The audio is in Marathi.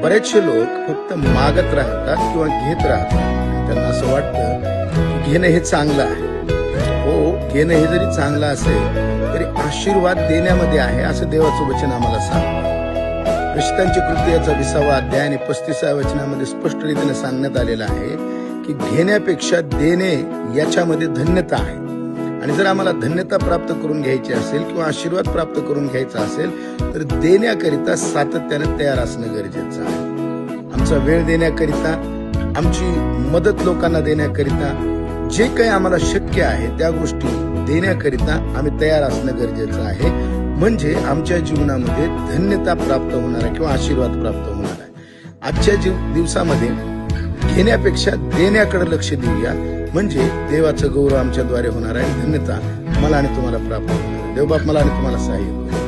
बरेचसे लोक फक्त मागत राहतात किंवा घेत राहतात. त्यांना असं वाटतं की घेणं हे चांगलं आहे. हो, घेणं हे जरी चांगलं असेल तरी आशीर्वाद देण्यामध्ये आहे असं देवाचं वचन आम्हाला सांगतं. प्रेषितांची कृती याचा 20वा अध्याय आणि 35व्या वचनामध्ये स्पष्ट रीतीने सांगण्यात आलेलं आहे की घेण्यापेक्षा देणे याच्यामध्ये धन्यता आहे. आणि जर आम्हाला धन्यता प्राप्त करून घ्यायची असेल किंवा आशीर्वाद प्राप्त करून घ्यायचा असेल तर देण्याकरिता सातत्याने तयार असणं गरजेचं आहे. आमचा वेळ देण्याकरिता, आमची मदत लोकांना देण्याकरिता, जे काही आम्हाला शक्य आहे त्या गोष्टी देण्याकरिता आम्ही तयार असणं गरजेचं आहे. म्हणजे आमच्या जीवनामध्ये धन्यता प्राप्त होणार आहे किंवा आशीर्वाद प्राप्त होणार आहे. आजच्या दिवसामध्ये घेण्यापेक्षा देण्याकडे लक्ष देऊया, म्हणजे देवाचं गौरव आमच्याद्वारे होणार आहे. धन्यता मला आणि तुम्हाला प्राप्त होणार. देवबाप मला आणि तुम्हाला सहाय्य करू.